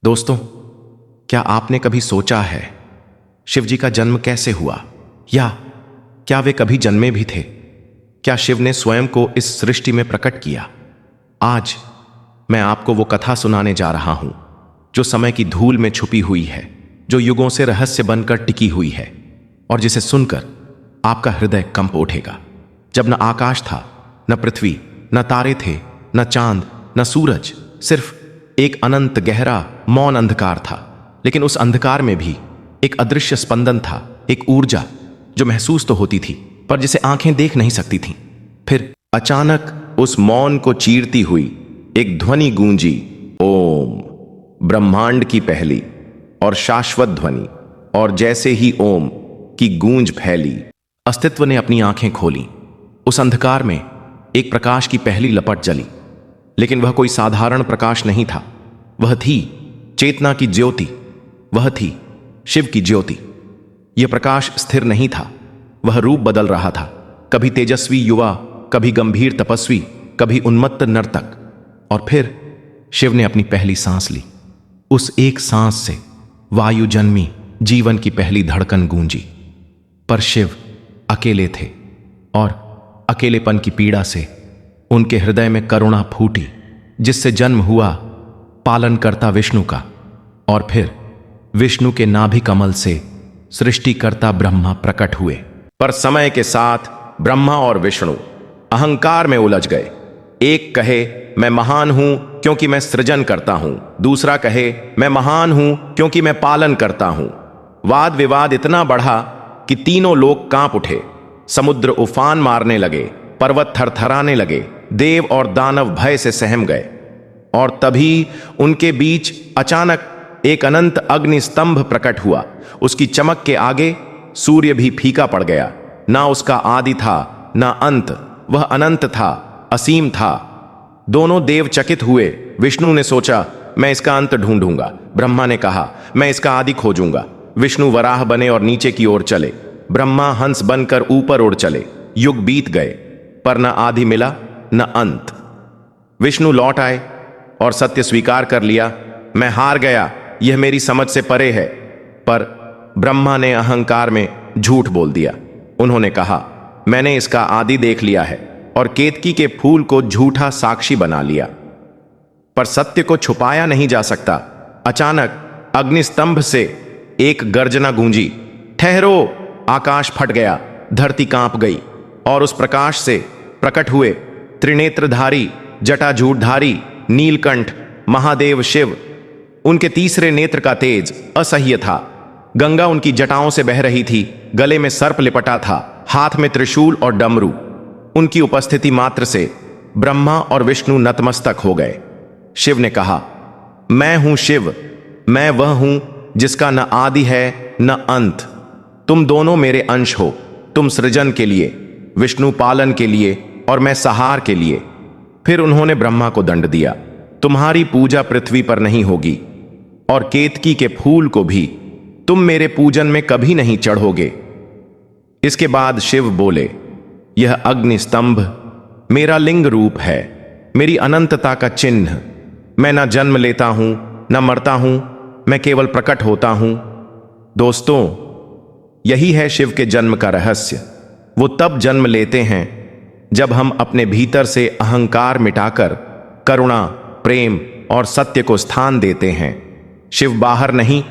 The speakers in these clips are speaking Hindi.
दोस्तों, क्या आपने कभी सोचा है शिव जी का जन्म कैसे हुआ, या क्या वे कभी जन्मे भी थे? क्या शिव ने स्वयं को इस सृष्टि में प्रकट किया? आज मैं आपको वो कथा सुनाने जा रहा हूं जो समय की धूल में छुपी हुई है, जो युगों से रहस्य बनकर टिकी हुई है और जिसे सुनकर आपका हृदय कंप उठेगा। जब न आकाश था, न पृथ्वी, न तारे थे, न चांद, न सूरज, सिर्फ एक अनंत गहरा मौन अंधकार था। लेकिन उस अंधकार में भी एक अदृश्य स्पंदन था, एक ऊर्जा जो महसूस तो होती थी पर जिसे आंखें देख नहीं सकती थीं। फिर अचानक उस मौन को चीरती हुई एक ध्वनि गूंजी, ओम। ब्रह्मांड की पहली और शाश्वत ध्वनि। और जैसे ही ओम की गूंज फैली, अस्तित्व ने अपनी आंखें खोली। उस अंधकार में एक प्रकाश की पहली लपट जली, लेकिन वह कोई साधारण प्रकाश नहीं था। वह थी चेतना की ज्योति, वह थी शिव की ज्योति। यह प्रकाश स्थिर नहीं था, वह रूप बदल रहा था। कभी तेजस्वी युवा, कभी गंभीर तपस्वी, कभी उन्मत्त नर्तक। और फिर शिव ने अपनी पहली सांस ली। उस एक सांस से वायु जन्मी, जीवन की पहली धड़कन गूंजी। पर शिव अकेले थे और अकेलेपन की पीड़ा से उनके हृदय में करुणा फूटी, जिससे जन्म हुआ पालनकर्ता विष्णु का। और फिर विष्णु के नाभि कमल से सृष्टिकर्ता ब्रह्मा प्रकट हुए। पर समय के साथ ब्रह्मा और विष्णु अहंकार में उलझ गए। एक कहे मैं महान हूं क्योंकि मैं सृजन करता हूं, दूसरा कहे मैं महान हूं क्योंकि मैं पालन करता हूं। वाद विवाद इतना बढ़ा कि तीनों लोग कांप उठे। समुद्र उफान मारने लगे, पर्वत थरथराने लगे, देव और दानव भय से सहम गए। और तभी उनके बीच अचानक एक अनंत अग्नि स्तंभ प्रकट हुआ। उसकी चमक के आगे सूर्य भी फीका पड़ गया। ना उसका आदि था, ना अंत। वह अनंत था, असीम था। दोनों देव चकित हुए। विष्णु ने सोचा मैं इसका अंत ढूंढूंगा। ब्रह्मा ने कहा मैं इसका आदि खोजूंगा। विष्णु वराह बने और नीचे की ओर चले। ब्रह्मा हंस बनकर ऊपर उड़ चले। युग बीत गए पर न आदि मिला, न अंत। विष्णु लौट आए और सत्य स्वीकार कर लिया, मैं हार गया, यह मेरी समझ से परे है। पर ब्रह्मा ने अहंकार में झूठ बोल दिया। उन्होंने कहा मैंने इसका आदि देख लिया है, और केतकी के फूल को झूठा साक्षी बना लिया। पर सत्य को छुपाया नहीं जा सकता। अचानक अग्निस्तंभ से एक गर्जना गूंजी, ठहरो! आकाश फट गया, धरती कांप गई, और उस प्रकाश से प्रकट हुए त्रिनेत्रधारी, जटाजूटधारी नीलकंठ महादेव शिव। उनके तीसरे नेत्र का तेज असह्य था। गंगा उनकी जटाओं से बह रही थी, गले में सर्प लिपटा था, हाथ में त्रिशूल और डमरू। उनकी उपस्थिति मात्र से ब्रह्मा और विष्णु नतमस्तक हो गए। शिव ने कहा मैं हूं शिव, मैं वह हूं जिसका न आदि है न अंत। तुम दोनों मेरे अंश हो। तुम सृजन के लिए, विष्णु पालन के लिए, और मैं सहार के लिए। फिर उन्होंने ब्रह्मा को दंड दिया, तुम्हारी पूजा पृथ्वी पर नहीं होगी, और केतकी के फूल को भी तुम मेरे पूजन में कभी नहीं चढ़ोगे। इसके बाद शिव बोले, यह अग्नि स्तंभ मेरा लिंग रूप है, मेरी अनंतता का चिन्ह। मैं न जन्म लेता हूं, न मरता हूं, मैं केवल प्रकट होता हूं। दोस्तों, यही है शिव के जन्म का रहस्य। वो तब जन्म लेते हैं जब हम अपने भीतर से अहंकार मिटाकर करुणा, प्रेम और सत्य को स्थान देते हैं। शिव बाहर नहीं,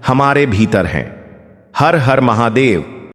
हमारे भीतर हैं। हर हर महादेव।